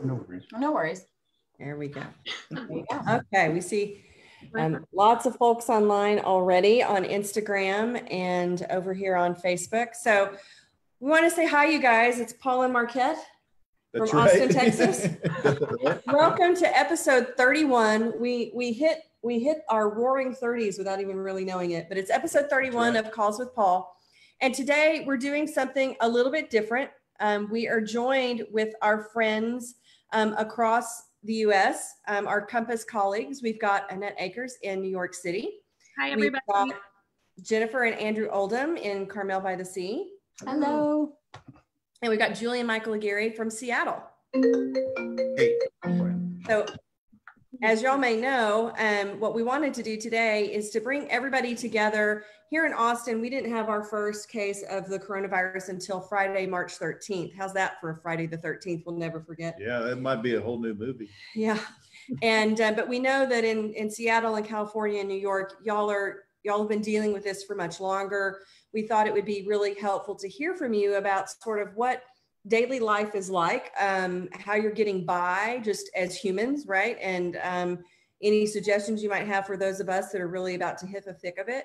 No worries. No worries. There we go. There you go. Okay, we see lots of folks online already on Instagram and over here on Facebook. So we want to say hi, you guys. It's Paul and Marquette from Austin, Texas. Welcome to episode 31. We hit our roaring 30s without even really knowing it, but it's episode 31 of Calls with Paul. And today we're doing something a little bit different. We are joined with our friends across the U.S., our Compass colleagues. We've got Annette Akers in New York City. Hi, everybody. We've got Jennifer and Andrew Oldham in Carmel by the Sea. Hello. And we've got Julian Aguirre from Seattle. Hey. So as y'all may know, what we wanted to do today is to bring everybody together. Here in Austin, we didn't have our first case of the coronavirus until Friday, March 13th. How's that for a Friday the 13th? We'll never forget. Yeah, that might be a whole new movie. Yeah. And but we know that in Seattle and California and New York, y'all have been dealing with this for much longer. We thought it would be really helpful to hear from you about sort of what daily life is like, how you're getting by just as humans, right? And any suggestions you might have for those of us that are really about to hit the thick of it.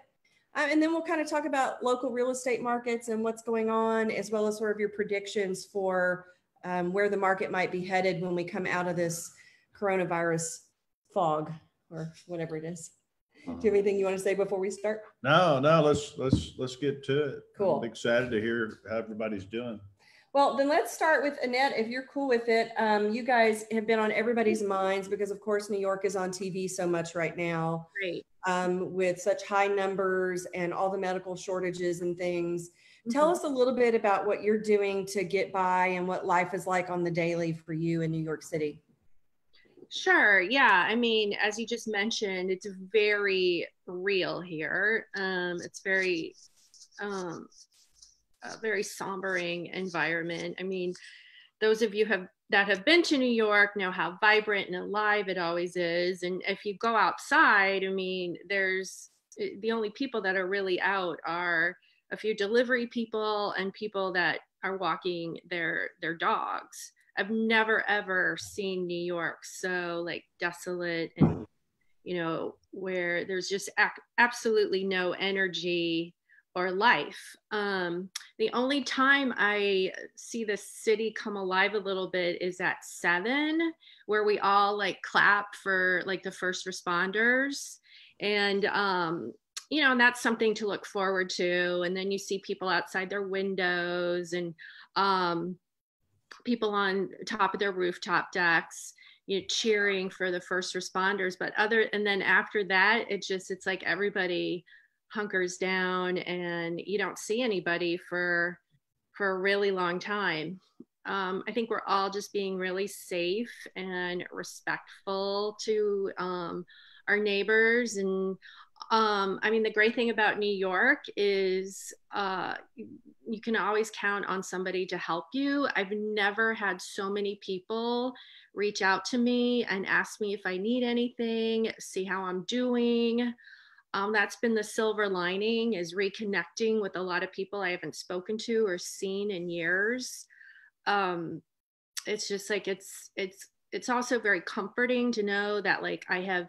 And then we'll kind of talk about local real estate markets and what's going on, as well as sort of your predictions for where the market might be headed when we come out of this coronavirus fog or whatever it is. Do you have anything you want to say before we start? No, let's get to it. Cool. I'm excited to hear how everybody's doing. Well, then let's start with Annette, if you're cool with it. You guys have been on everybody's minds because, of course, New York is on TV so much right now. Great. With such high numbers and all the medical shortages and things. Tell us a little bit about what you're doing to get by and what life is like on the daily for you in New York City. Sure. Yeah. I mean, as you just mentioned, it's very real here. It's very, a very sombering environment. I mean, those of you that have been to New York know how vibrant and alive it always is. And if you go outside, I mean, the only people that are really out are a few delivery people and people that are walking their dogs. I've never, ever seen New York so like desolate and, where there's just absolutely no energy or life. The only time I see the city come alive a little bit is at 7, where we all like clap for like the first responders. And, and that's something to look forward to. And then you see people outside their windows and people on top of their rooftop decks, cheering for the first responders. And then after that, it's like everybody hunkers down and you don't see anybody for a really long time. I think we're all just being really safe and respectful to our neighbors. And I mean, the great thing about New York is you can always count on somebody to help you. I've never had so many people reach out to me and ask me if I need anything, see how I'm doing. That's been the silver lining, is reconnecting with a lot of people I haven't spoken to or seen in years. It's just like, it's also very comforting to know that like I have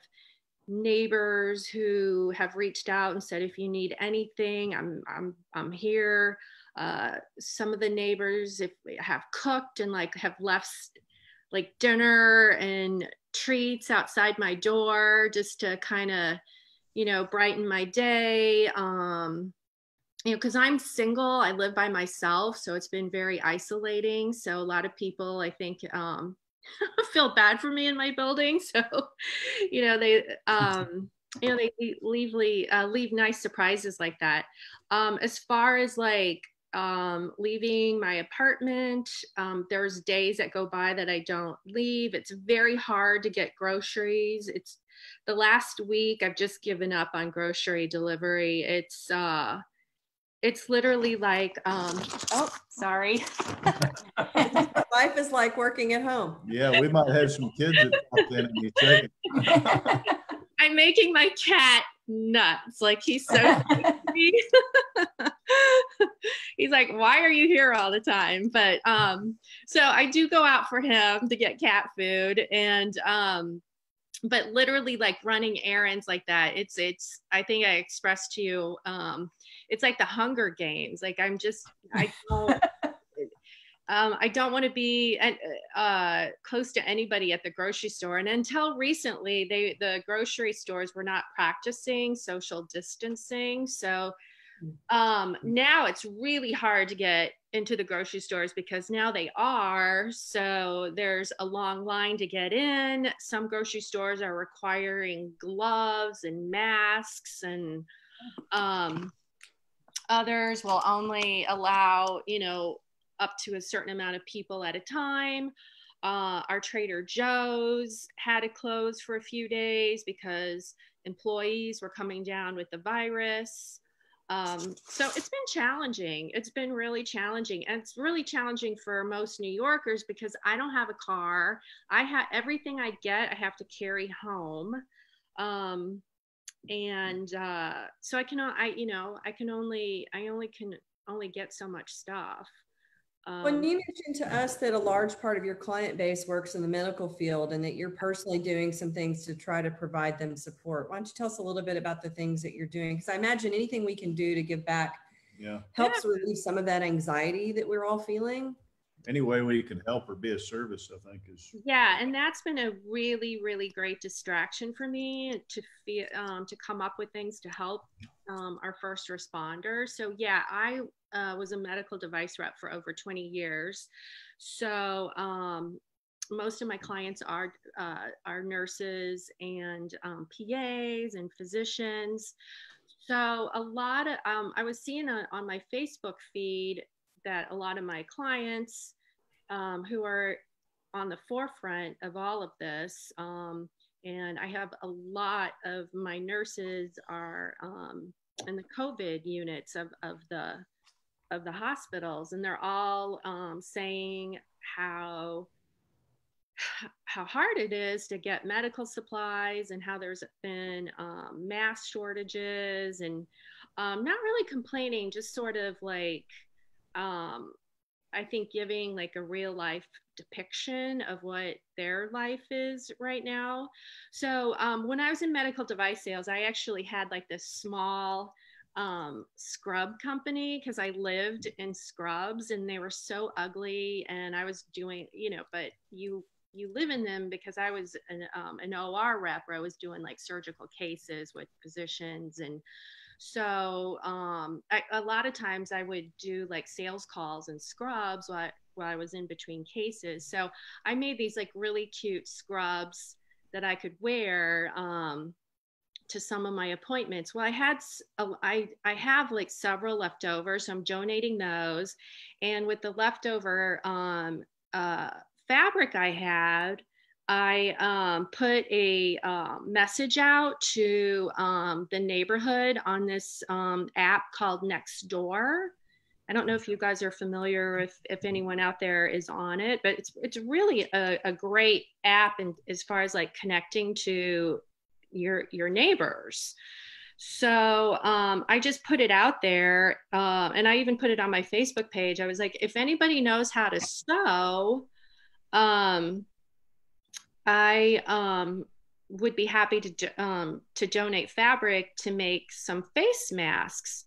neighbors who have reached out and said, if you need anything, I'm here. Some of the neighbors have cooked and like have left like dinner and treats outside my door just to kind of brighten my day. Because I'm single, I live by myself, so it's been very isolating. So a lot of people, I think, feel bad for me in my building. So, they leave nice surprises like that. As far as like leaving my apartment, there's days that go by that I don't leave. It's very hard to get groceries. It's the last week I've just given up on grocery delivery. It's literally like, oh, sorry. Life is like working at home. Yeah, we might have some kids that pop in any second. I'm making my cat nuts. Like he's so He's like, why are you here all the time? But so I do go out for him to get cat food, and but literally like running errands like that, it's I think I expressed to you, it's like the Hunger Games. Like I don't want to be close to anybody at the grocery store. And until recently, the grocery stores were not practicing social distancing. So now it's really hard to get into the grocery stores because now they are. So there's a long line to get in. Some grocery stores are requiring gloves and masks, and others will only allow, up to a certain amount of people at a time. Our Trader Joe's had to close for a few days because employees were coming down with the virus. So it's been challenging. It's been really challenging. And it's really challenging for most New Yorkers because I don't have a car. I have everything I get, I have to carry home. So I can only get so much stuff. When you mentioned to us that a large part of your client base works in the medical field and that you're personally doing some things to try to provide them support, why don't you tell us a little bit about the things that you're doing? Because I imagine anything we can do to give back helps relieve some of that anxiety that we're all feeling. Any way we can help or be of service, I think is. Yeah, and that's been a really, really great distraction for me to feel, to come up with things to help our first responders. So yeah, I was a medical device rep for over 20 years. So most of my clients are nurses and PAs and physicians. So a lot of, I was seeing on my Facebook feed that a lot of my clients who are on the forefront of all of this, and I have a lot of my nurses are in the COVID units of the hospitals, and they're all saying how hard it is to get medical supplies and how there's been mask shortages, and not really complaining, just sort of like I think giving like a real life depiction of what their life is right now. So when I was in medical device sales, I actually had like this small scrub company because I lived in scrubs and they were so ugly, and I was doing, but you live in them because I was an OR rep where I was doing like surgical cases with physicians. And so a lot of times I would do like sales calls and scrubs while I was in between cases. So I made these like really cute scrubs that I could wear to some of my appointments. Well, I have like several leftovers, so I'm donating those. And with the leftover fabric I had, I put a message out to the neighborhood on this app called Nextdoor. I don't know if you guys are familiar, if anyone out there is on it, but it's really a great app, and as far as like connecting to your neighbors. So I just put it out there, and I even put it on my Facebook page. I was like, if anybody knows how to sew, I would be happy to donate fabric to make some face masks.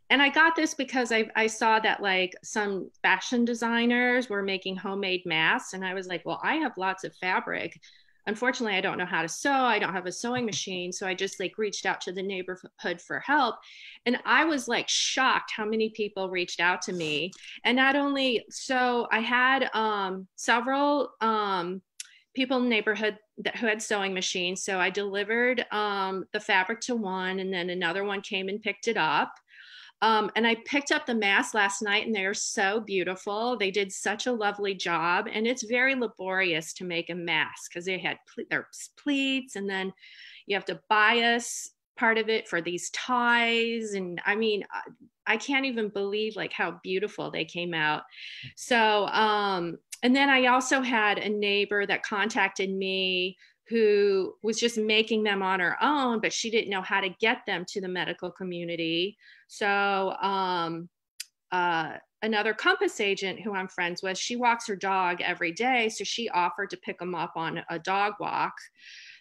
And I got this because I saw that like some fashion designers were making homemade masks, and I was like, well, I have lots of fabric. Unfortunately, I don't know how to sew. I don't have a sewing machine. So I just like reached out to the neighborhood for help. And I was like shocked how many people reached out to me. And not only, so I had several people in the neighborhood who had sewing machines. So I delivered the fabric to one, and then another one came and picked it up. And I picked up the masks last night, and they're so beautiful. They did such a lovely job, and it's very laborious to make a mask because they had their pleats, and then you have to bias part of it for these ties. And I mean, I can't even believe like how beautiful they came out. So, and then I also had a neighbor that contacted me who was just making them on her own, but she didn't know how to get them to the medical community. So another Compass agent who I'm friends with, she walks her dog every day. So she offered to pick them up on a dog walk.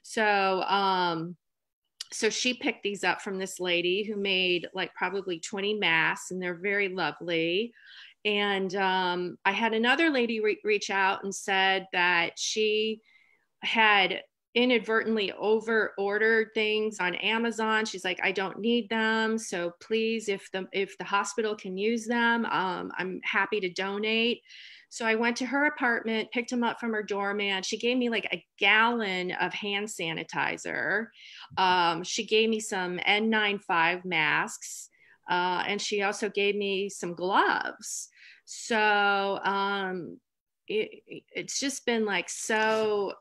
So, so she picked these up from this lady who made like probably 20 masks, and they're very lovely. And I had another lady reach out and said that she had inadvertently over ordered things on Amazon. She's like, I don't need them. So please, if the hospital can use them, I'm happy to donate. So I went to her apartment, picked them up from her doorman. She gave me like a gallon of hand sanitizer. She gave me some N95 masks. And she also gave me some gloves. So it's just been like so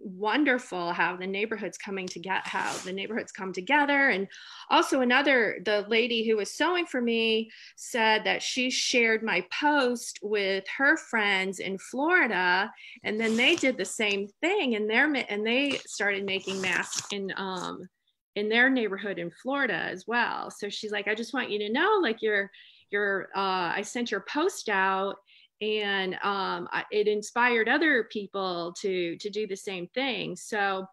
wonderful how the neighborhoods come together. And also the lady who was sewing for me said that she shared my post with her friends in Florida, and then they did the same thing, and they started making masks in their neighborhood in Florida as well. So she's like, I just want you to know, like I sent your post out, and it inspired other people to do the same thing. So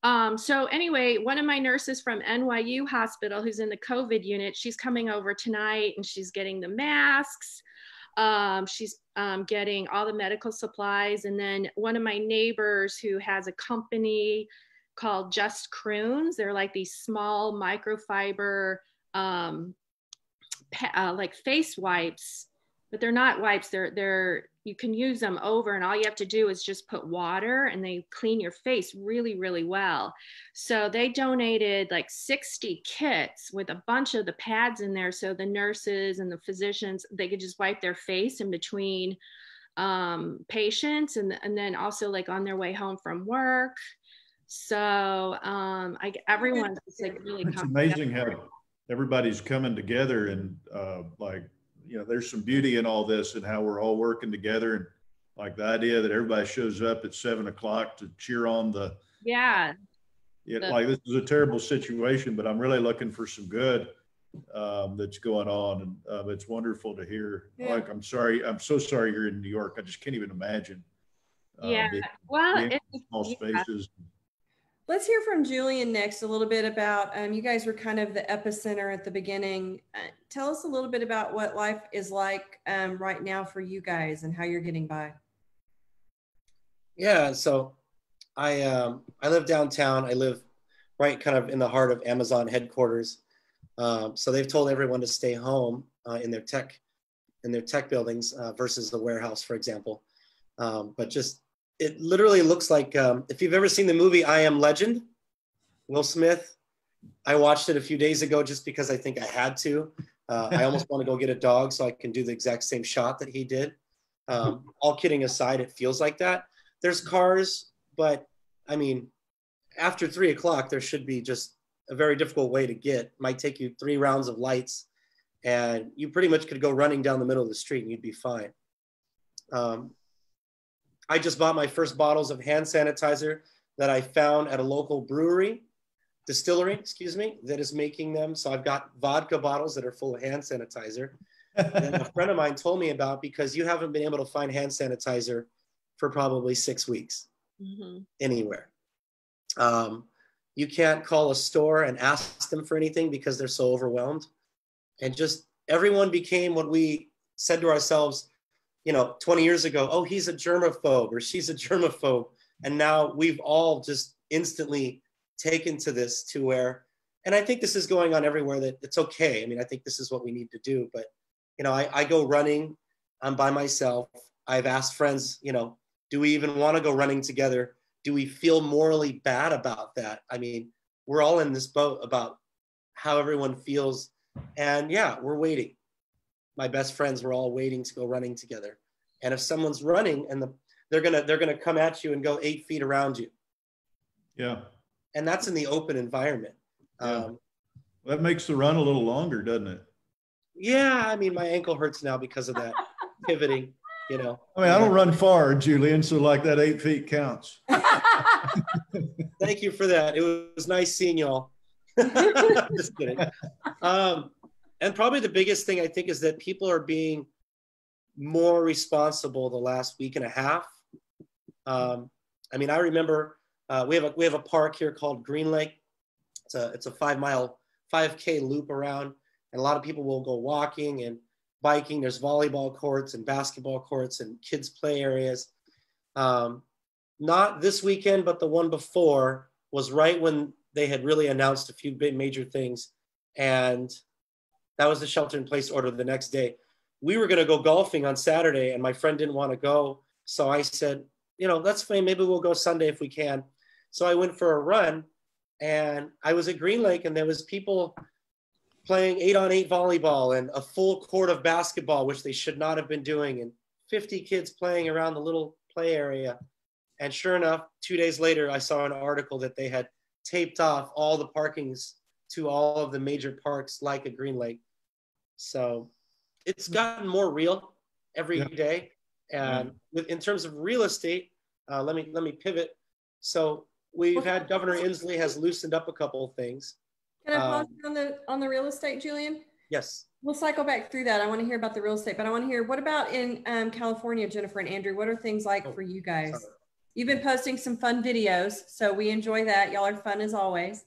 anyway, one of my nurses from NYU Hospital, who's in the COVID unit, she's coming over tonight, and she's getting the masks. She's getting all the medical supplies. And then one of my neighbors who has a company called Just Croons, they're like these small microfiber like face wipes, but they're not wipes. They're you can use them over, and all you have to do is just put water, and they clean your face really, really well. So they donated like 60 kits with a bunch of the pads in there, so the nurses and the physicians, they could just wipe their face in between patients, and then also like on their way home from work. So everyone's like really. It's amazing how everybody's coming together, and like, you know, there's some beauty in all this, and how we're all working together, and like the idea that everybody shows up at 7 o'clock to cheer on like, this is a terrible situation, but I'm really looking for some good that's going on, and it's wonderful to hear. Yeah. Like, I'm so sorry you're in New York. I just can't even imagine. Well, small spaces. Let's hear from Julian next a little bit about, you guys were kind of the epicenter at the beginning. Tell us a little bit about what life is like right now for you guys, and how you're getting by. Yeah, so I live downtown. I live right kind of in the heart of Amazon headquarters. So they've told everyone to stay home in their tech buildings versus the warehouse, for example. But just, it literally looks like, if you've ever seen the movie I Am Legend, Will Smith, I watched it a few days ago just because I think I had to. I almost want to go get a dog so I can do the exact same shot that he did. All kidding aside, it feels like that. There's cars, but I mean, after 3 o'clock, there should be just a very difficult way to get. Might take you 3 rounds of lights, and you pretty much could go running down the middle of the street and you'd be fine. I just bought my first bottles of hand sanitizer that I found at a local distillery, that is making them. So I've got vodka bottles that are full of hand sanitizer. And a friend of mine told me about, because you haven't been able to find hand sanitizer for probably 6 weeks anywhere. You can't call a store and ask them for anything because they're so overwhelmed. And just everyone became what we said to ourselves, 20 years ago, oh, he's a germaphobe or she's a germaphobe. And now we've all just instantly taken to this to where, and I think this is going on everywhere, that it's okay. I mean, I think this is what we need to do. But, I go running, I'm by myself. I've asked friends, do we even want to go running together? Do we feel morally bad about that? I mean, we're all in this boat about how everyone feels. And yeah, we're waiting. My best friends were all waiting to go running together. And if someone's running and they're gonna come at you and go 8 feet around you. Yeah. And that's in the open environment. Yeah. That makes the run a little longer, doesn't it? Yeah, I mean, my ankle hurts now because of that pivoting. you know. I mean, I don't run far, Julian, so like that 8 feet counts. Thank you for that. It was nice seeing y'all. Just kidding. And probably the biggest thing I think is that people are being more responsible the last week and a half. I mean, I remember we have a park here called Green Lake. It's a 5K loop around, and a lot of people will go walking and biking. There's volleyball courts and basketball courts and kids play areas. Not this weekend, but the one before was right when they had really announced a few big major things. And that was the shelter in place order the next day. We were going to go golfing on Saturday and my friend didn't want to go. So I said, you know, that's fine. Maybe we'll go Sunday if we can. So I went for a run and I was at Green Lake and there was people playing 8-on-8 volleyball and a full court of basketball, which they should not have been doing. And 50 kids playing around the little play area. And sure enough, 2 days later, I saw an article that they had taped off all the parkings to all of the major parks like a Green Lake. So it's gotten more real every day. And in terms of real estate, let me pivot. So we've had Governor Inslee has loosened up a couple of things. Can I pause on the real estate, Julian? Yes. We'll cycle back through that. I want to hear about the real estate, but I want to hear, what about in California, Jennifer and Andrew? What are things like for you guys? Sorry. You've been posting some fun videos, so we enjoy that. Y'all are fun as always.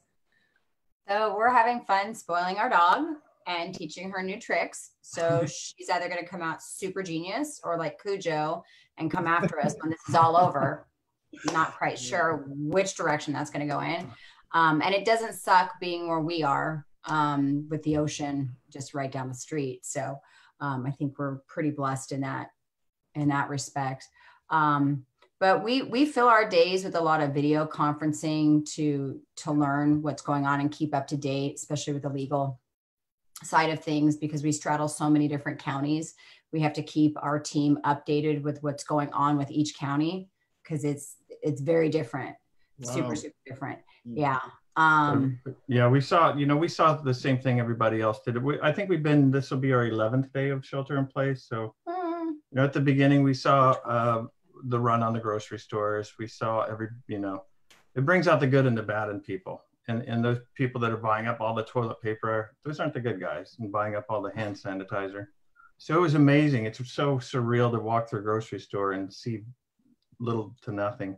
So we're having fun spoiling our dog and teaching her new tricks. So she's either going to come out super genius or like Cujo and come after us when this is all over. Not quite sure which direction that's going to go in. And it doesn't suck being where we are with the ocean just right down the street. So I think we're pretty blessed in that respect. But we fill our days with a lot of video conferencing to learn what's going on and keep up to date, especially with the legal side of things, because we straddle so many different counties. We have to keep our team updated with what's going on with each county because it's very different, super different. Yeah. Yeah, we saw the same thing everybody else did. I think this will be our 11th day of shelter in place. So, at the beginning we saw the run on the grocery stores. We saw it brings out the good and the bad in people. And those people that are buying up all the toilet paper, those aren't the good guys, and buying up all the hand sanitizer. So it was amazing. It's so surreal to walk through a grocery store and see little to nothing.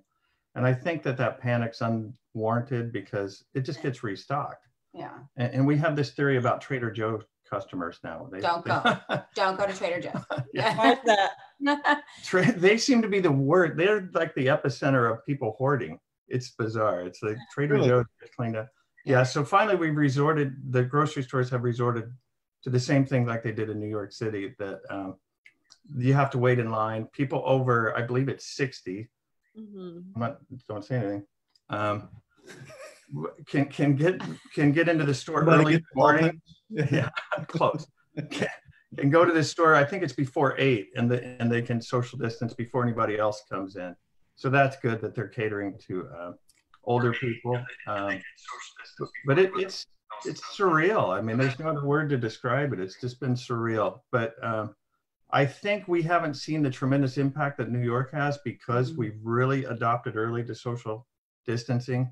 And I think that panic's unwarranted because it just gets restocked. Yeah. And we have this theory about Trader Joe customers now. Don't go to Trader Joe. Why is that? They seem to be the worst. They're like the epicenter of people hoarding. It's bizarre. It's like Trader Joe just cleaned up. Yeah. So finally the grocery stores have resorted to the same thing like they did in New York City, that you have to wait in line. People over, I believe it's 60. Don't say anything. Can get into the store early in the morning. Yeah, close. Can go to the store. I think it's before 8, and they can social distance before anybody else comes in. So that's good that they're catering to older people. But it's surreal. I mean, there's no other word to describe it. It's just been surreal. But I think we haven't seen the tremendous impact that New York has because we've really adopted early to social distancing.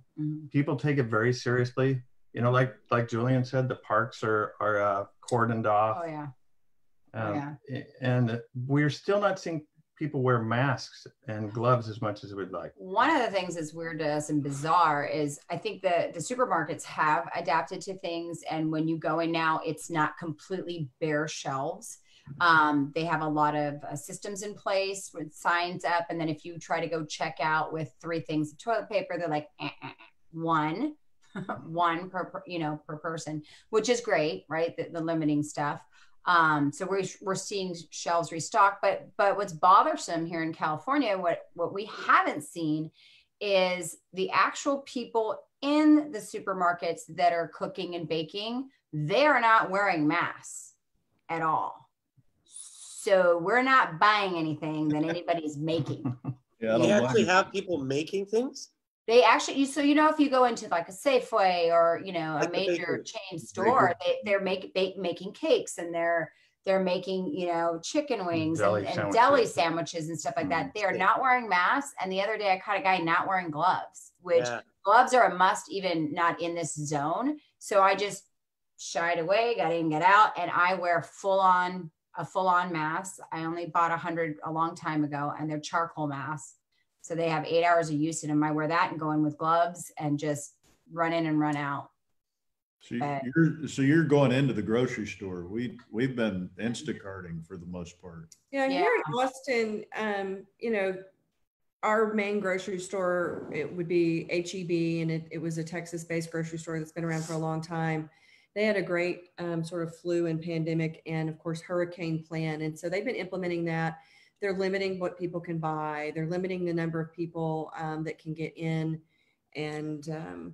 People take it very seriously. Like Julian said, the parks are cordoned off. Oh yeah. And we're still not seeing people wear masks and gloves as much as we'd like. One of the things that's weird to us and bizarre is I think the supermarkets have adapted to things. And when you go in now, it's not completely bare shelves. They have a lot of systems in place with signs up. And then if you try to go check out with 3 things of toilet paper, they're like, one per person, which is great, right? The limiting stuff. So we're seeing shelves restocked, but what's bothersome here in California, what we haven't seen is the actual people in the supermarkets that are cooking and baking. They are not wearing masks at all. So we're not buying anything that anybody's making. They actually have people making things? They actually, so if you go into like a Safeway or a major chain store, they're making cakes and they're they're making, you know, chicken wings Deli and sandwiches. deli sandwiches and stuff like that. They are not wearing masks. And the other day I caught a guy not wearing gloves, which gloves are a must, even not in this zone. So I just shied away, got in, get out, and I wear a full on mask. I only bought 100 a long time ago, and they're charcoal masks. So they have 8 hours of use in them. I wear that and go in with gloves and just run in and run out. So you're going into the grocery store. We've been Instacarting for the most part. Yeah, here in Austin, you know, our main grocery store, it would be HEB, and it was a Texas-based grocery store that's been around for a long time. They had a great sort of flu and pandemic and, of course, hurricane plan. And so they've been implementing that. They're limiting what people can buy. They're limiting the number of people that can get in and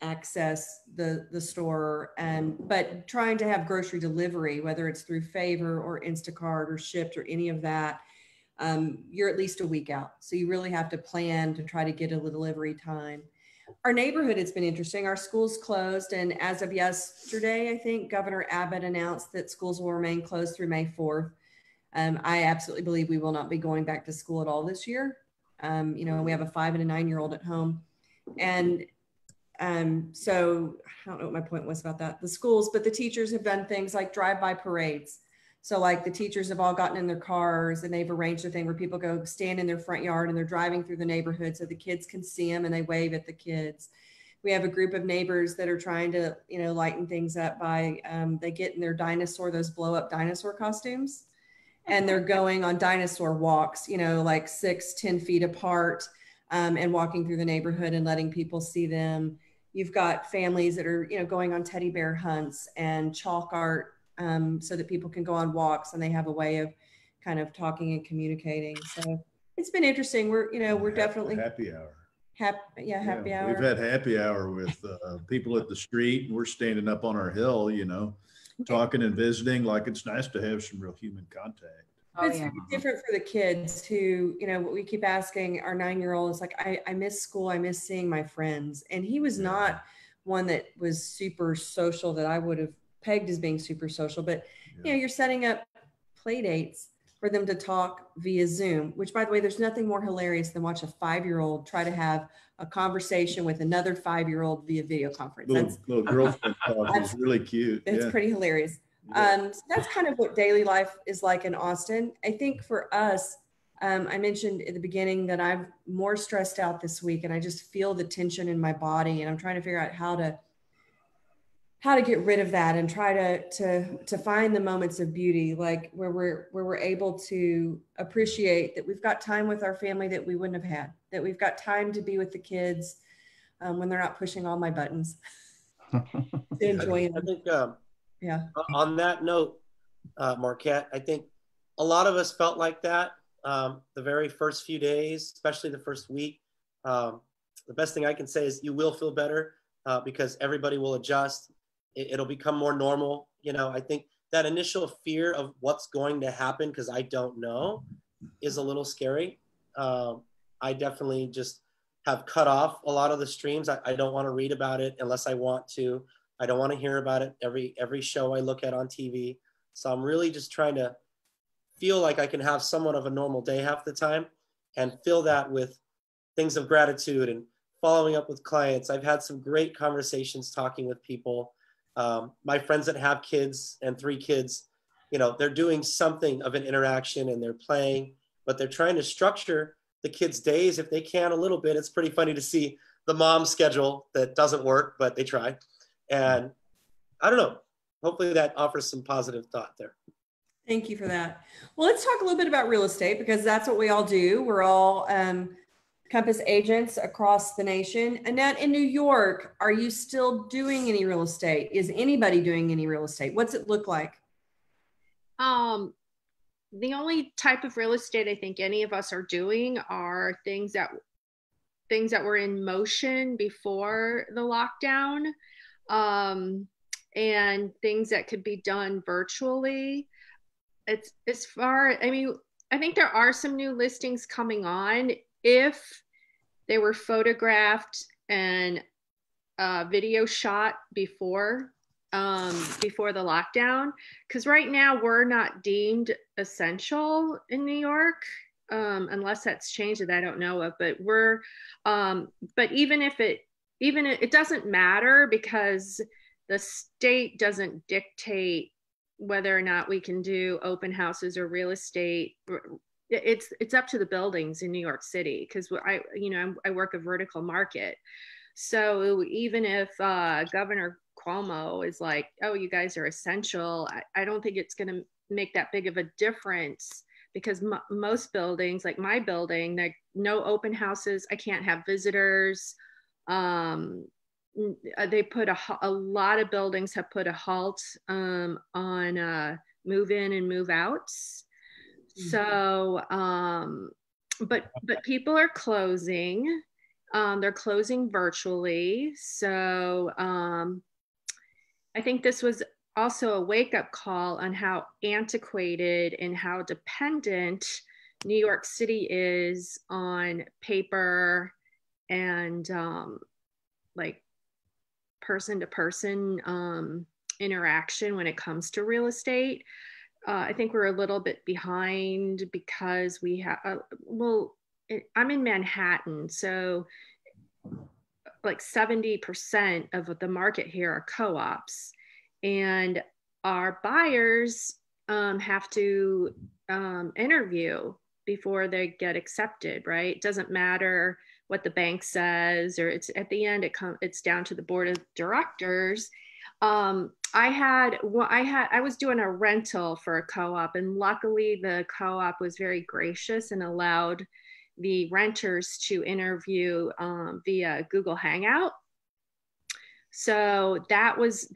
access the store, but trying to have grocery delivery, whether it's through Favor or Instacart or Shipt or any of that, you're at least a week out. So you really have to plan to try to get a delivery time. Our neighborhood has been interesting. Our schools closed, and as of yesterday, I think Governor Abbott announced that schools will remain closed through May 4th. I absolutely believe we will not be going back to school at all this year. You know, we have a 5 and a 9-year-old at home, and so I don't know what my point was about that. The schools, but the teachers have done things like drive-by parades. So like the teachers have all gotten in their cars and they've arranged a thing where people go stand in their front yard and they're driving through the neighborhood so the kids can see them and they wave at the kids. We have a group of neighbors that are trying to, you know, lighten things up by, they get in their those blow up dinosaur costumes, and they're going on dinosaur walks, you know, like 6-10 feet apart, and walking through the neighborhood and letting people see them. You've got families that are, you know, going on teddy bear hunts and chalk art, so that people can go on walks and they have a way of kind of talking and communicating. So it's been interesting. We're definitely happy hour. Happy hour. We've had happy hour with people at the street, and we're standing up on our hill, you know, talking and visiting. Like, it's nice to have some real human contact. It's different for the kids who, you know, what we keep asking our 9-year-old is like, I miss school. I miss seeing my friends. And he was not one that was super social that I would have pegged as being super social, but you know, you're setting up play dates for them to talk via Zoom, which, by the way, there's nothing more hilarious than watch a 5-year-old try to have a conversation with another 5-year-old via video conference. Little girlfriend talk is really cute. It's pretty hilarious. So that's kind of what daily life is like in Austin. I think for us, I mentioned at the beginning that I'm more stressed out this week, and I just feel the tension in my body, and I'm trying to figure out how to get rid of that and try to find the moments of beauty, like where we're able to appreciate that we've got time with our family that we wouldn't have had, that we've got time to be with the kids when they're not pushing all my buttons. Enjoying them. I think, on that note, Marquette, I think a lot of us felt like that the very first few days, especially the first week. The best thing I can say is you will feel better because everybody will adjust. It'll become more normal. You know, I think that initial fear of what's going to happen, because I don't know, is a little scary. I definitely just have cut off a lot of the streams. I don't want to read about it unless I want to. I don't want to hear about it every show I look at on TV. So I'm really just trying to feel like I can have somewhat of a normal day half the time and fill that with things of gratitude and following up with clients. I've had some great conversations talking with people. My friends that have kids and 3 kids, you know, they're doing something of an interaction and they're playing, but they're trying to structure the kids' days if they can a little bit. It's pretty funny to see the mom's schedule that doesn't work, but they try. And I don't know, hopefully that offers some positive thought there. Thank you for that. Well, let's talk a little bit about real estate, because that's what we all do. We're all Compass agents across the nation. Annette, in New York, are you still doing any real estate? Is anybody doing any real estate? What's it look like? The only type of real estate I think any of us are doing are things that were in motion before the lockdown, and things that could be done virtually. It's I think there are some new listings coming on. If they were photographed and video shot before, before the lockdown, because right now we're not deemed essential in New York, unless that's changed that I don't know of. But we're, but even it doesn't matter, because the state doesn't dictate whether or not we can do open houses or real estate. It's up to the buildings in New York City, because I work a vertical market. So even if Governor Cuomo is like, oh, you guys are essential, I don't think it's going to make that big of a difference, because most buildings, like my building, like no open houses, I can't have visitors. They put a lot of buildings have put a halt on move in and move outs. So, but people are closing. They're closing virtually. So I think this was also a wake-up call on how antiquated and how dependent New York City is on paper and like person-to-person interaction when it comes to real estate. I think we're a little bit behind because we have, I'm in Manhattan, so like 70% of the market here are co-ops, and our buyers have to interview before they get accepted, right? It doesn't matter what the bank says, or it's at the end, it's down to the board of directors. I was doing a rental for a co-op, and luckily the co-op was very gracious and allowed the renters to interview via Google Hangout. So that was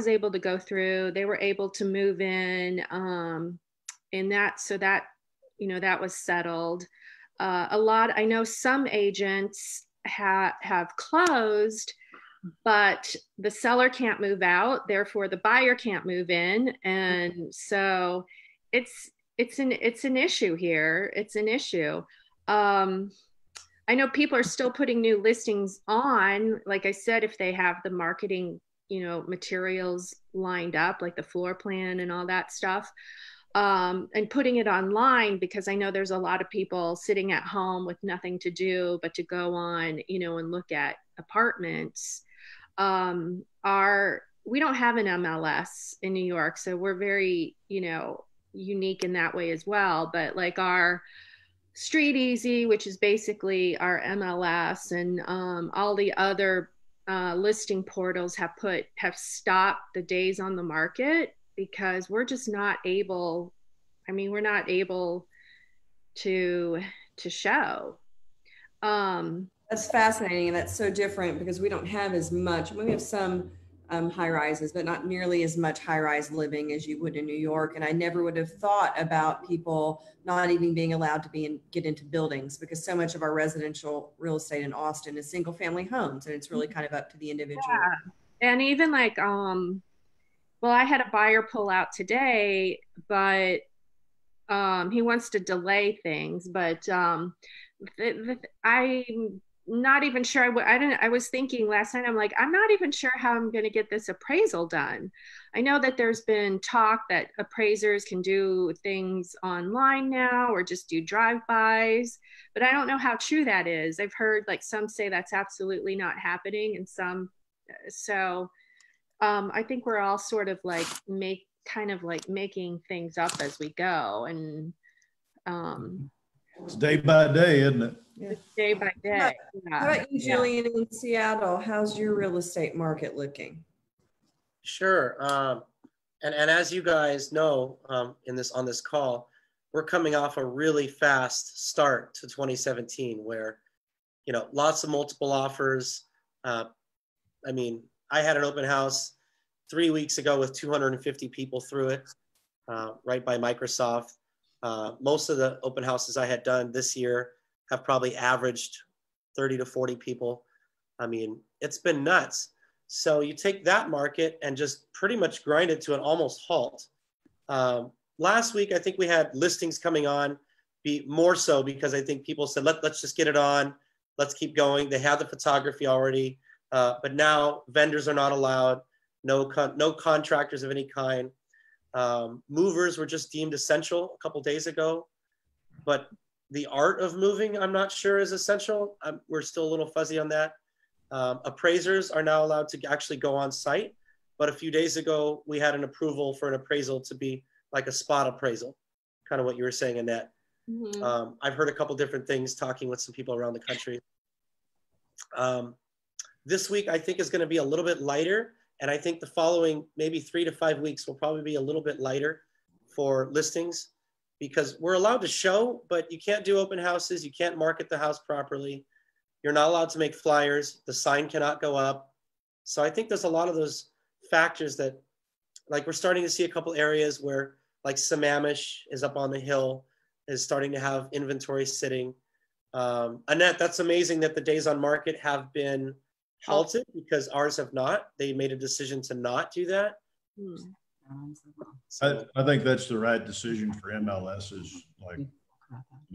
able to go through. They were able to move in, and that was settled. I know some agents have closed, but the seller can't move out, therefore the buyer can't move in, and so it's an issue here. It's an issue. I know people are still putting new listings on, like I said, if they have the marketing, materials lined up, like the floor plan and all that stuff, and putting it online, because I know there's a lot of people sitting at home with nothing to do but to go on, and look at apartments. We don't have an MLS in New York, so we're very, unique in that way as well. But like our Street Easy, which is basically our MLS, and all the other listing portals have stopped the days on the market, because we're just not able. We're not able to show. That's fascinating, and that's so different because we don't have as much. We have some high rises, but not nearly as much high rise living as you would in New York. And I never would have thought about people not even being allowed to get into buildings, because so much of our residential real estate in Austin is single family homes, and it's really kind of up to the individual. Yeah. And even like, I had a buyer pull out today, but he wants to delay things, but I'm not even sure. I was thinking last night, I'm like, I'm not even sure how I'm going to get this appraisal done. I know that there's been talk that appraisers can do things online now, or just do drive-bys, but I don't know how true that is. I've heard like some say that's absolutely not happening, and some, so I think we're all sort of like making things up as we go, and it's day by day, isn't it? Yeah. Day by day. How about you, Julian, in Seattle? How's your real estate market looking? Sure. And as you guys know, on this call, we're coming off a really fast start to 2017, where, lots of multiple offers. I had an open house 3 weeks ago with 250 people through it, right by Microsoft. Most of the open houses I had done this year have probably averaged 30 to 40 people. It's been nuts. So you take that market and just pretty much grind it to an almost halt. Last week, I think we had listings coming on, be more so because I think people said, let's just get it on. Let's keep going. They have the photography already, but now vendors are not allowed. no contractors of any kind. Movers were just deemed essential a couple days ago, but the art of moving, I'm not sure is essential. We're still a little fuzzy on that. Appraisers are now allowed to actually go on site, but a few days ago, we had an approval for an appraisal to be like a spot appraisal, kind of what you were saying, Annette. Mm-hmm. I've heard a couple different things talking with some people around the country. This week, I think, is going to be a little bit lighter. And I think the following maybe 3 to 5 weeks will probably be a little bit lighter for listings, because we're allowed to show, but you can't do open houses. You can't market the house properly. You're not allowed to make flyers. The sign cannot go up. So I think there's a lot of those factors that, like, we're starting to see a couple areas where, like, Sammamish is up on the hill, is starting to have inventory sitting. Annette, that's amazing that the days on market have been halted, because ours have not. They made a decision to not do that. So, I think that's the right decision for MLS. Is like,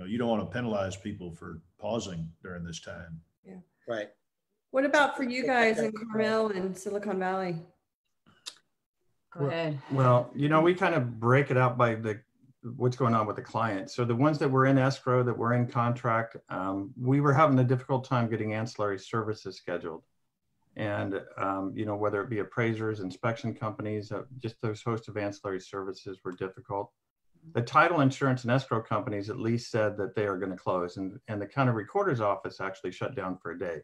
you don't want to penalize people for pausing during this time. Yeah. Right. What about for you guys in Carmel and Silicon Valley? Go ahead. Well, we kind of break it out by what's going on with the client. So the ones that were in escrow, that were in contract, we were having a difficult time getting ancillary services scheduled. And, whether it be appraisers, inspection companies, just those host of ancillary services were difficult. The title insurance and escrow companies at least said that they are going to close, and the county recorder's office actually shut down for a day.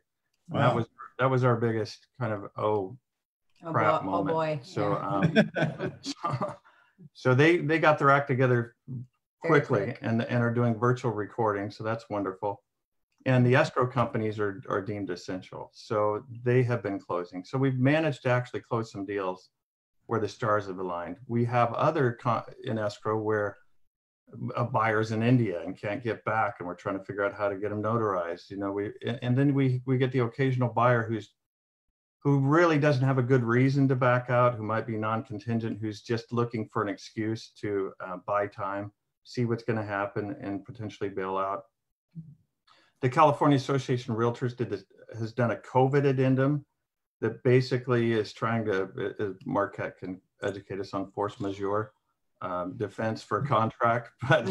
Wow. That was our biggest kind of crap moment. Oh boy. So so they got their act together quickly and are doing virtual recording, so that's wonderful. And the escrow companies are deemed essential, so they have been closing. So we've managed to actually close some deals where the stars have aligned. We have other in escrow where a buyer's in India and can't get back, and we're trying to figure out how to get them notarized. And then we get the occasional buyer who really doesn't have a good reason to back out, who might be non-contingent, who's just looking for an excuse to buy time, see what's going to happen, and potentially bail out. The California Association of Realtors has done a COVID addendum that basically is trying to, Marquette can educate us on force majeure defense for contract, but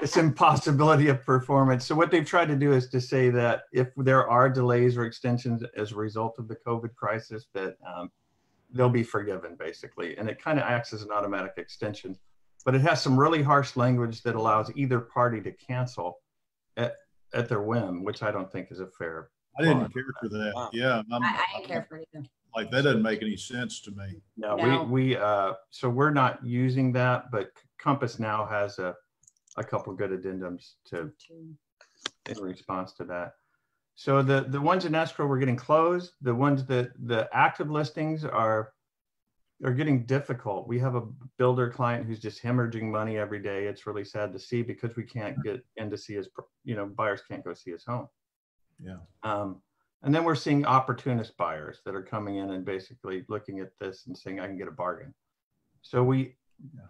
it's impossibility of performance. So what they've tried to do is to say that if there are delays or extensions as a result of the COVID crisis, that they'll be forgiven, basically. And it kind of acts as an automatic extension. But it has some really harsh language that allows either party to cancel at their whim, which I don't think is a fair. I didn't care for that. Wow. Yeah, I didn't care for it either. Like, that doesn't make any sense to me. No, so we're not using that, but Compass now has a couple good addendums in response to that. So the ones in escrow were getting closed. The ones that the active listings are getting difficult. We have a builder client who's just hemorrhaging money every day. It's really sad to see, because we can't get in to see his, buyers can't go see his home. Yeah. And then we're seeing opportunist buyers that are coming in and basically looking at this and saying, I can get a bargain. So we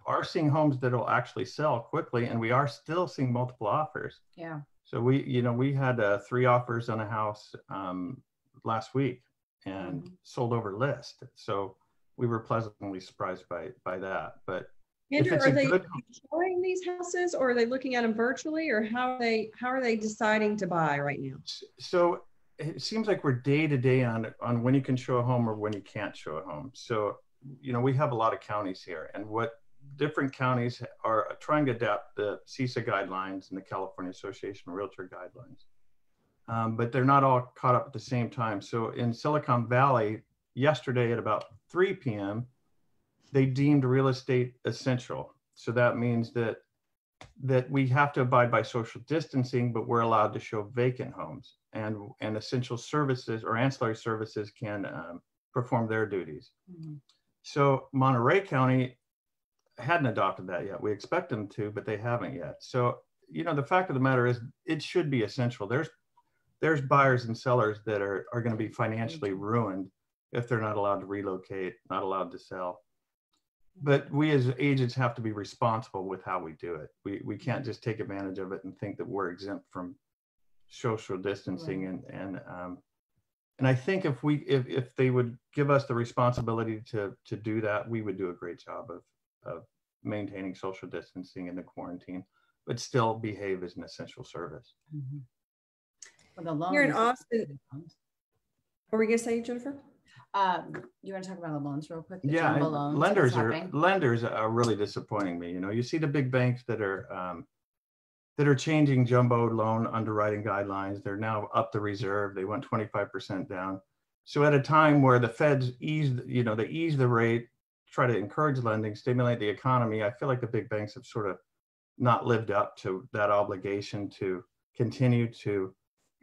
are seeing homes that will actually sell quickly, and we are still seeing multiple offers. Yeah. So we had 3 offers on a house last week and sold over list. So we were pleasantly surprised by that. But Andrew, are they showing these houses, or are they looking at them virtually, or how are they deciding to buy right now? So it seems like we're day to day on when you can show a home or when you can't show a home. So, we have a lot of counties here, and what different counties are trying to adapt the CISA guidelines and the California Association of Realtor guidelines. But they're not all caught up at the same time. So in Silicon Valley, yesterday at about 3 p.m., they deemed real estate essential. So that means that we have to abide by social distancing, but we're allowed to show vacant homes, and essential services or ancillary services can perform their duties. Mm-hmm. So Monterey County hadn't adopted that yet. We expect them to, but they haven't yet. So, the fact of the matter is it should be essential. There's buyers and sellers that are going to be financially ruined if they're not allowed to relocate, not allowed to sell. But we as agents have to be responsible with how we do it. We can't just take advantage of it and think that we're exempt from social distancing. Right. And And I think if they would give us the responsibility to do that, we would do a great job of maintaining social distancing in the quarantine, but still behave as an essential service. Mm-hmm. Well, the loans, here in Austin, what were you gonna say, Jennifer? You want to talk about the loans real quick? The Yeah, jumbo loans, lenders are really disappointing me. You know, you see the big banks that are changing jumbo loan underwriting guidelines. They're now up the reserve. They went 25% down. So at a time where the feds ease the rate, try to encourage lending, stimulate the economy, I feel like the big banks have sort of not lived up to that obligation to continue to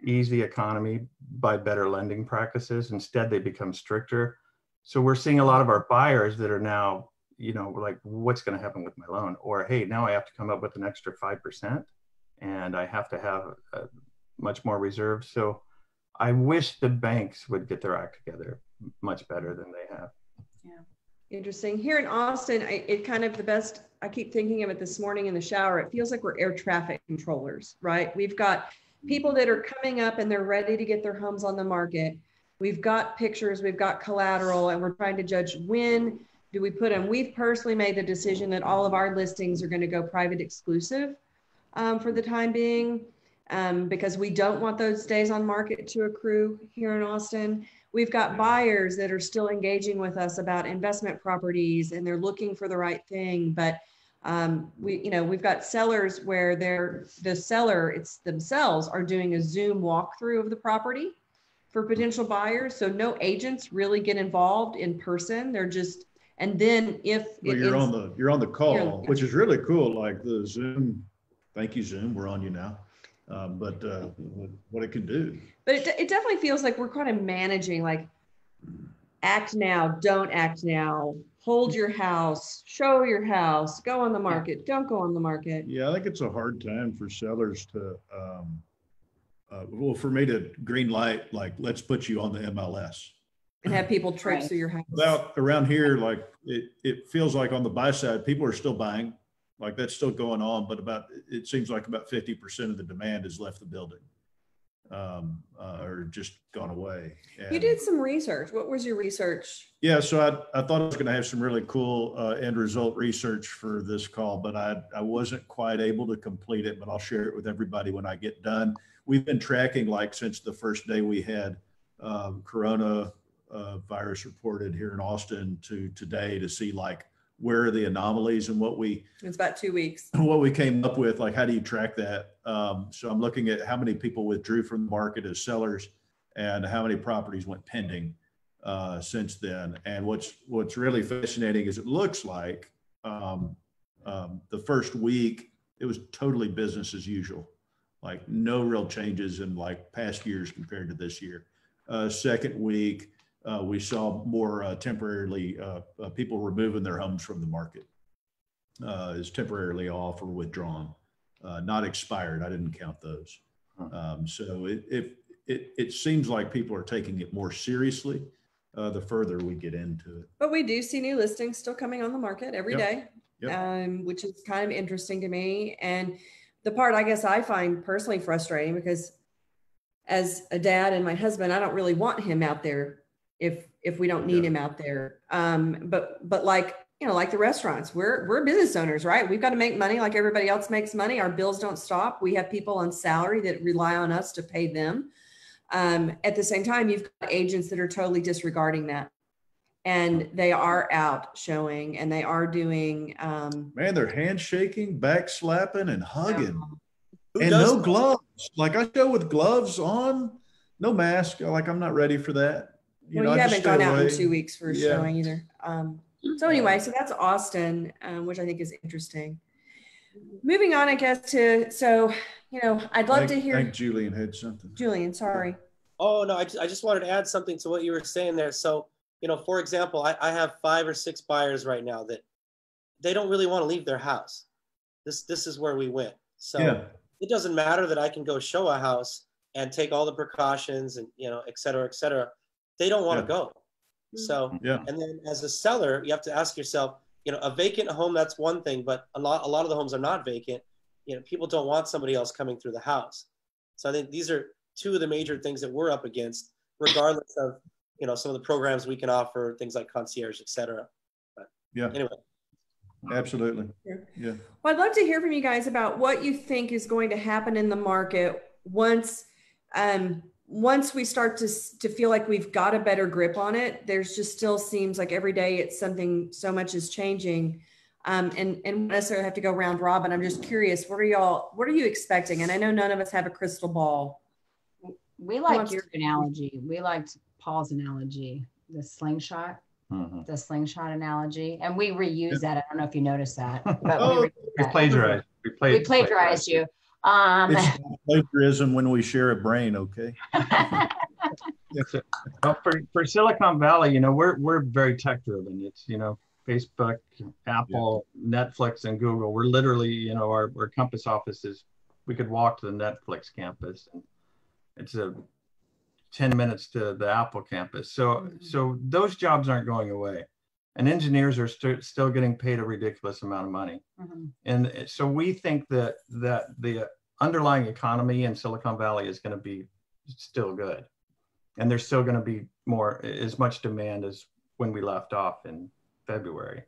ease the economy by better lending practices. Instead, they become stricter. So we're seeing a lot of our buyers that are now, like, what's going to happen with my loan? Or, hey, now I have to come up with an extra 5%. And I have to have much more reserves. So I wish the banks would get their act together much better than they have. Yeah. Interesting. Here in Austin, I keep thinking of it this morning in the shower. It feels like we're air traffic controllers, right? We've got people that are coming up and they're ready to get their homes on the market. We've got pictures, we've got collateral, and we're trying to judge when do we put them. We've personally made the decision that all of our listings are going to go private exclusive for the time being, because we don't want those days on market to accrue here in Austin. We've got buyers that are still engaging with us about investment properties and they're looking for the right thing. But we've got sellers where the seller themselves are doing a Zoom walkthrough of the property for potential buyers. So no agents really get involved in person. They're just, and then you're on the call, which is really cool. Like the Zoom, thank you, Zoom, we're on you now. But what it can do. But it definitely feels like we're kind of managing, like, act now, don't act now, hold your house, show your house, go on the market, don't go on the market. Yeah, I think it's a hard time for sellers to, for me to green light, like, let's put you on the MLS. And have people traipse through your house. Well, around here, like, it feels like on the buy side, people are still buying. Like, that's still going on, but it seems like about 50% of the demand has left the building or just gone away. And you did some research. What was your research? Yeah, so I thought I was going to have some really cool end result research for this call, but I wasn't quite able to complete it, but I'll share it with everybody when I get done. We've been tracking, like, since the first day we had corona virus reported here in Austin to today to see, like, where are the anomalies and it's about 2 weeks. What we came up with, like, how do you track that? So I'm looking at how many people withdrew from the market as sellers and how many properties went pending since then. And what's really fascinating is it looks like the first week, it was totally business as usual, like no real changes in, like, past years compared to this year. Second week, we saw more temporarily people removing their homes from the market is temporarily off or withdrawn, not expired. I didn't count those. So it seems like people are taking it more seriously the further we get into it. But we do see new listings still coming on the market every day, which is kind of interesting to me. And the part I guess I find personally frustrating, because as a dad and my husband, I don't really want him out there if we don't need him out there. But like, like the restaurants, we're business owners, right? We've got to make money like everybody else makes money. Our bills don't stop. We have people on salary that rely on us to pay them. At the same time, you've got agents that are totally disregarding that. And they are out showing, and they are doing. Man, they're handshaking, back slapping, and hugging. And no gloves. Like, I show with gloves on, no mask. Like, I'm not ready for that. You haven't gone out in 2 weeks for showing either. So anyway, so that's Austin, which I think is interesting. Moving on, I guess, I'd love to hear. I think Julian had something. Julian, sorry. Oh, no, I just wanted to add something to what you were saying there. So, for example, I have 5 or 6 buyers right now that they don't really want to leave their house. This is where we went. So it doesn't matter that I can go show a house and take all the precautions and, et cetera, et cetera. They don't want to go. So, and then as a seller, you have to ask yourself, a vacant home, that's one thing, but a lot of the homes are not vacant. People don't want somebody else coming through the house. So I think these are 2 of the major things that we're up against regardless of, you know, some of the programs we can offer, things like concierge, et cetera. But Yeah. anyway. Absolutely. Yeah. Well, I'd love to hear from you guys about what you think is going to happen in the market once we start to feel like we've got a better grip on it. There's just still seems like every day it's something, so much is changing. And not necessarily have to go round robin. I'm just curious, what are you expecting? And I know none of us have a crystal ball. We like your analogy. We liked Paul's analogy, the slingshot. The slingshot analogy, and we reuse that. I don't know if you noticed that, but we plagiarized. We plagiarized you. It's plagiarism when we share a brain. Okay. Well, for Silicon Valley, you know, we're very tech driven. It's, you know, Facebook, Apple, Netflix, and Google. We're literally, you know, our campus offices. We could walk to the Netflix campus, and it's 10 minutes to the Apple campus. So those jobs aren't going away, and engineers are still getting paid a ridiculous amount of money. And so we think that the underlying economy in Silicon Valley is going to be still good, and there's still going to be as much demand as when we left off in February.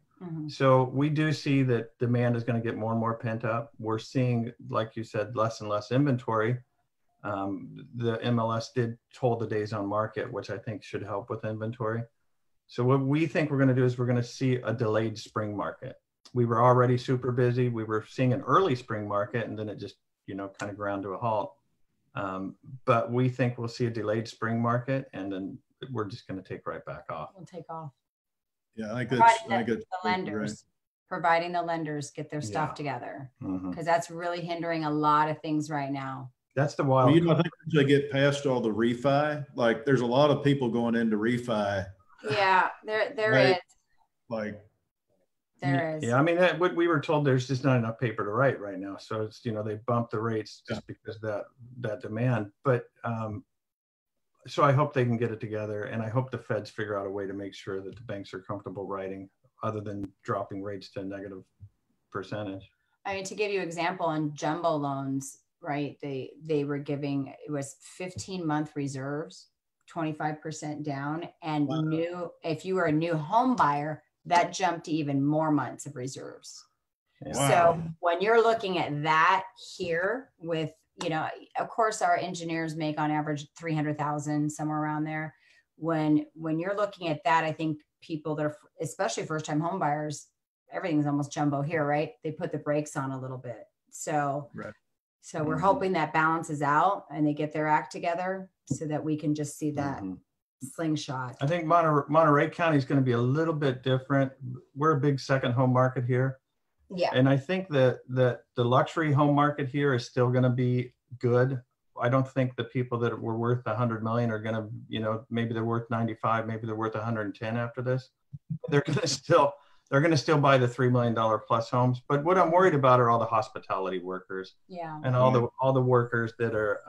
So we do see that demand is going to get more and more pent up. We're seeing, like you said, less and less inventory. The MLS did hold the days on market, which I think should help with inventory. So what we think we're going to do is we're going to see a delayed spring market. We were already super busy. We were seeing an early spring market, and then it just, you know, kind of ground to a halt. But we think we'll see a delayed spring market, and then we're just going to take right back off. We'll take off. Yeah, I think providing the lenders get their stuff together, because that's really hindering a lot of things right now. That's the wild. Well, you know, I think once they get past all the refi, like there's a lot of people going into refi. Yeah, there is. Like there is. Yeah, I mean, what we were told, there's just not enough paper to write right now. So it's, you know, they bumped the rates just because of that demand. But so I hope they can get it together, and I hope the feds figure out a way to make sure that the banks are comfortable writing, other than dropping rates to a negative percentage. I mean, to give you an example, on jumbo loans, right? They were giving, it was 15-month reserves, 25% down, and if you were a new home buyer, that jumped to even more months of reserves. Wow. So when you're looking at that here with, you know, of course our engineers make on average 300,000, somewhere around there. When you're looking at that, I think people that are, especially first-time home buyers, everything's almost jumbo here, right? They put the brakes on a little bit. So, so we're hoping that balances out and they get their act together so that we can just see that slingshot. I think Monterey County is going to be a little bit different. We're a big second home market here. Yeah. And I think that the luxury home market here is still going to be good. I don't think the people that were worth 100 million are going to, you know, maybe they're worth 95, maybe they're worth 110 after this. They're going to still buy the $3 million plus homes. But what I'm worried about are all the hospitality workers. Yeah. And all the workers that are,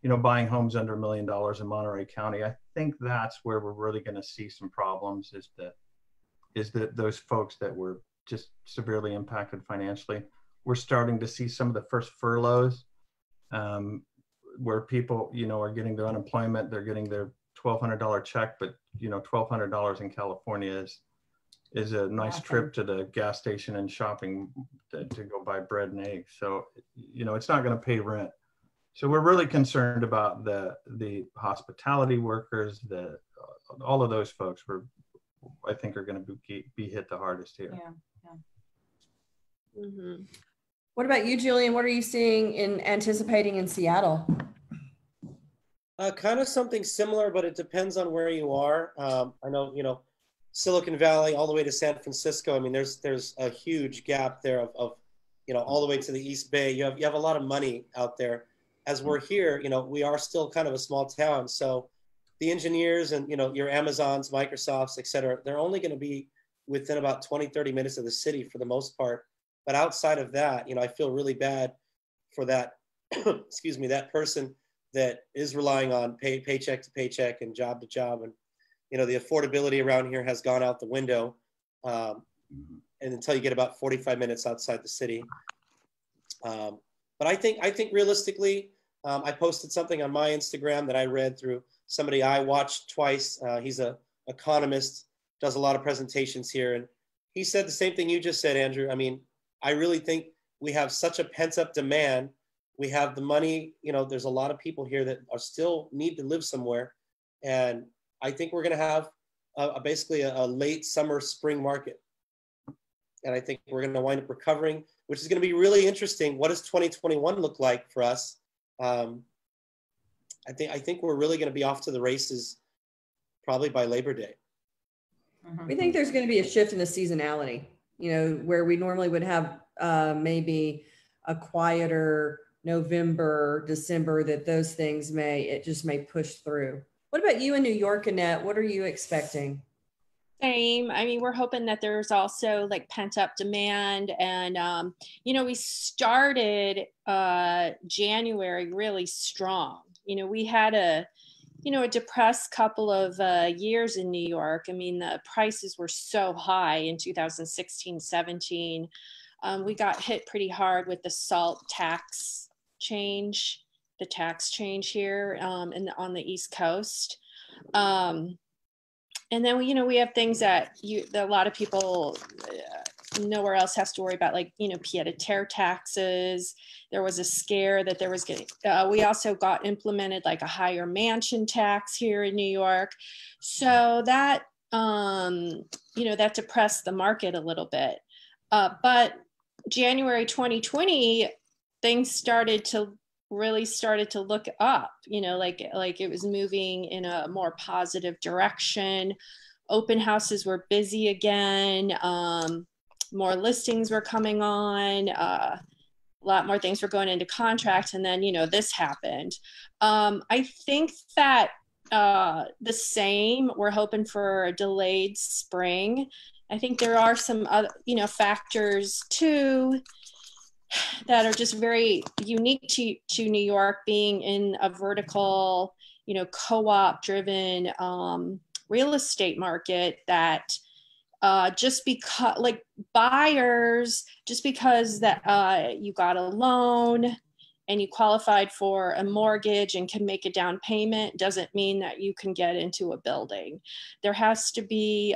you know, buying homes under $1 million in Monterey County. I think that's where we're really going to see some problems, is that those folks that were just severely impacted financially. We're starting to see some of the first furloughs, where people, you know, are getting their unemployment, they're getting their $1,200 check, but, you know, $1,200 in California is a nice trip to the gas station and shopping to go buy bread and eggs. So, you know, it's not going to pay rent. So we're really concerned about the hospitality workers, all of those folks I think are going to be hit the hardest here. Yeah. What about you, Julian? What are you seeing anticipating in Seattle? Kind of something similar, but it depends on where you are. I know, you know, Silicon Valley all the way to San Francisco. I mean, there's a huge gap there of you know, all the way to the East Bay. You have a lot of money out there. As we're here, you know, we are still kind of a small town. So the engineers and, you know, your Amazons, Microsofts, et cetera, they're only going to be within about 20, 30 minutes of the city for the most part. But outside of that, you know, I feel really bad for that, excuse me, that person that is relying on paycheck to paycheck and job to job. And, you know, the affordability around here has gone out the window. And until you get about 45 minutes outside the city. But I think realistically, I posted something on my Instagram that I read through somebody I watched twice. He's a economist, does a lot of presentations here. And he said the same thing you just said, Andrew. I mean, I really think we have such a pent up demand. We have the money, you know, there's a lot of people here that are still need to live somewhere. And I think we're going to have basically a late summer, spring market. And I think we're going to wind up recovering, which is going to be really interesting. What does 2021 look like for us? I think we're really going to be off to the races probably by Labor Day. We think there's going to be a shift in the seasonality, you know, where we normally would have maybe a quieter November, December, that those things it just may push through. What about you in New York, Annette? What are you expecting? Same. I mean, we're hoping that there's also like pent up demand. And, you know, we started January really strong. You know, we had a depressed couple of years in New York. I mean, the prices were so high in 2016, 17. We got hit pretty hard with the SALT tax change, the tax change here on the East Coast. And then, you know, we have things that a lot of people nowhere else has to worry about, like, you know, pied-à-terre taxes. There was a scare that there was we also got implemented like a higher mansion tax here in New York. So that, you know, that depressed the market a little bit. But January 2020, things really started to look up, you know, like it was moving in a more positive direction. Open houses were busy again. More listings were coming on. A lot more things were going into contract. And then, you know, this happened. I think that the same, we're hoping for a delayed spring. I think there are some other, you know, factors too that are just very unique to New York, being in a vertical, you know, co-op driven real estate market, that just because, like, buyers, just because that you got a loan and you qualified for a mortgage and can make a down payment doesn't mean that you can get into a building. There has to be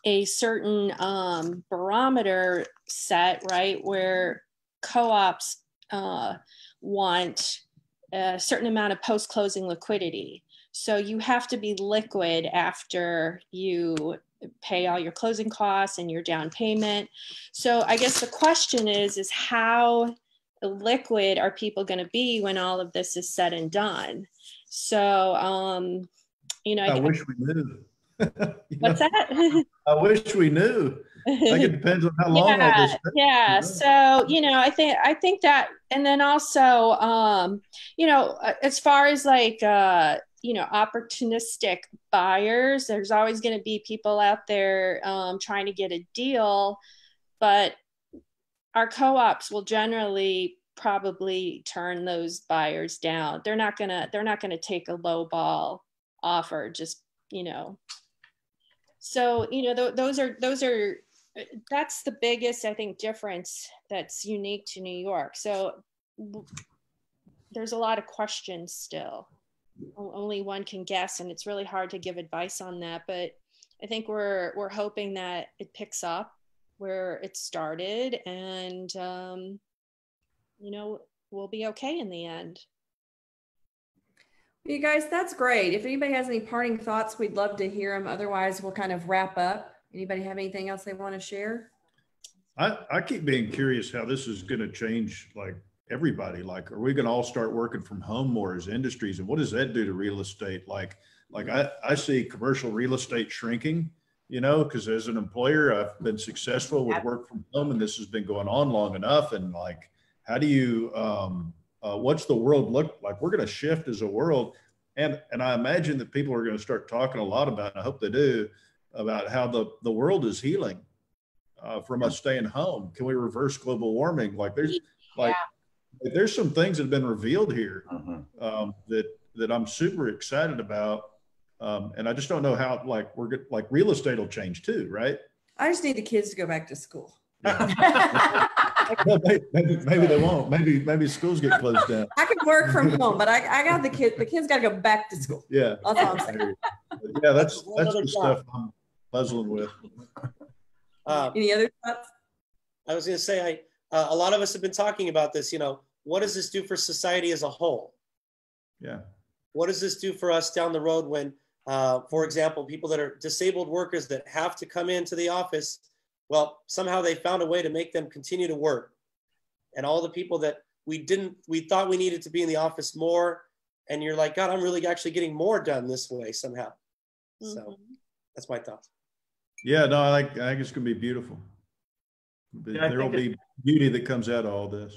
a certain barometer set, right, where co-ops want a certain amount of post-closing liquidity. So you have to be liquid after you pay all your closing costs and your down payment. So I guess the question is how liquid are people going to be when all of this is said and done? So, you know, I wish we knew. What's that? I wish we knew. Like, it depends on how long all this takes. Yeah. So, you know, I think that, and then also, you know, as far as like, you know, opportunistic buyers, there's always going to be people out there trying to get a deal, but our co-ops will generally probably turn those buyers down. They're not gonna take a low ball offer, just, you know. So, you know, that's the biggest, I think, difference that's unique to New York. So there's a lot of questions still. Only one can guess, and it's really hard to give advice on that. But I think we're hoping that it picks up where it started, and you know, we'll be okay in the end. You guys, that's great. If anybody has any parting thoughts, we'd love to hear them. Otherwise, we'll kind of wrap up. Anybody have anything else they want to share? I keep being curious how this is going to change, like, everybody. Like, are we going to all start working from home more as industries? And what does that do to real estate? Like I see commercial real estate shrinking, you know, because as an employer, I've been successful with work from home, and this has been going on long enough. And like, how do you, what's the world look like? We're going to shift as a world. And I imagine that people are going to start talking a lot about, and I hope they do, about how the world is healing from us staying home. Can we reverse global warming? Like, there's some things that have been revealed here that I'm super excited about. And I just don't know how, like, real estate will change too, right? I just need the kids to go back to school. Yeah. Well, maybe they won't. Maybe schools get closed down. I can work from home, but I got the kids. The kids got to go back to school. Yeah. That's all I'm saying. Yeah, that's the stuff I'm puzzling with. Any other thoughts? I was going to say, a lot of us have been talking about this. You know, what does this do for society as a whole? Yeah. What does this do for us down the road when, for example, people that are disabled workers that have to come into the office? Well, somehow they found a way to make them continue to work. And all the people that we thought we needed to be in the office more. And you're like, God, I'm really actually getting more done this way somehow. Mm-hmm. So that's my thoughts. Yeah, no, I think it's going to be beautiful. There will be beauty that comes out of all this.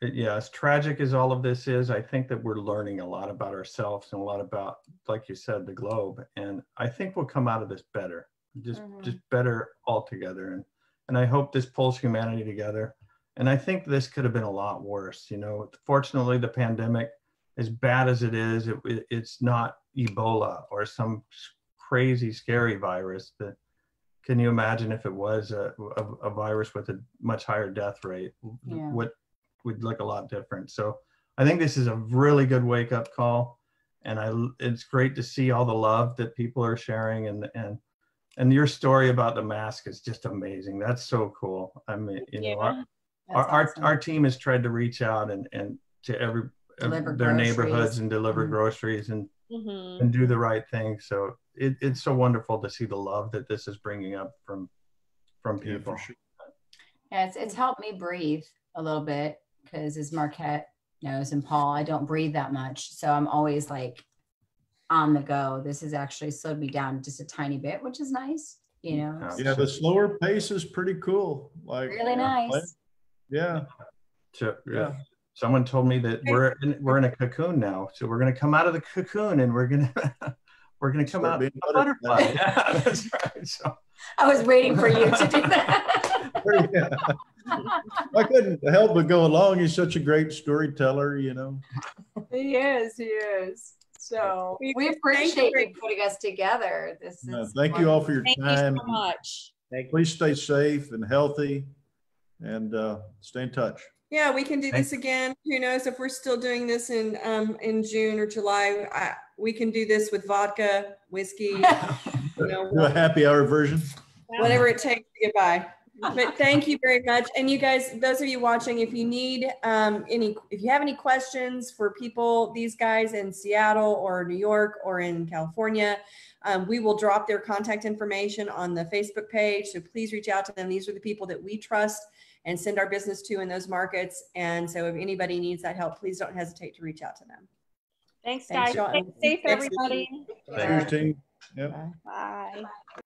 Yeah, as tragic as all of this is, I think that we're learning a lot about ourselves and a lot about, like you said, the globe. And I think we'll come out of this better, just better altogether. And I hope this pulls humanity together. And I think this could have been a lot worse. You know, fortunately, the pandemic, as bad as it is, it's not Ebola or some crazy, scary virus. Can you imagine if it was a virus with a much higher death rate? Yeah. What would look a lot different. So I think this is a really good wake-up call, and it's great to see all the love that people are sharing, and your story about the mask is just amazing. That's so cool. I mean, you know, our team has tried to reach out and to their neighborhoods and deliver groceries and do the right thing. So it's so wonderful to see the love that this is bringing up from people. Yeah, sure. Yeah, it's helped me breathe a little bit, because as Marquette knows and Paul, I don't breathe that much. So I'm always like on the go. This has actually slowed me down just a tiny bit, which is nice, you know. Yeah, the slower pace is pretty cool. Like really nice. Yeah. So, yeah. Someone told me that we're in a cocoon now. So we're going to come out of the cocoon and we're going to come out a butterfly. Yeah, that's right. So I was waiting for you to do that. Yeah. I couldn't help but go along. He's such a great storyteller, you know. He is. So we appreciate you putting us together. This is thank you all for your time. Thank you so much. Please stay safe and healthy, and stay in touch. Yeah, we can do this again. Who knows if we're still doing this in June or July? We can do this with vodka, whiskey. You know, do a happy hour version. Whatever it takes to get by. But thank you very much. And you guys, those of you watching, if you need if you have any questions for these guys in Seattle or New York or in California, we will drop their contact information on the Facebook page. So please reach out to them. These are the people that we trust and send our business to in those markets. And so if anybody needs that help, please don't hesitate to reach out to them. Thanks guys. Stay safe, everybody. Cheers, team. Yep. Bye.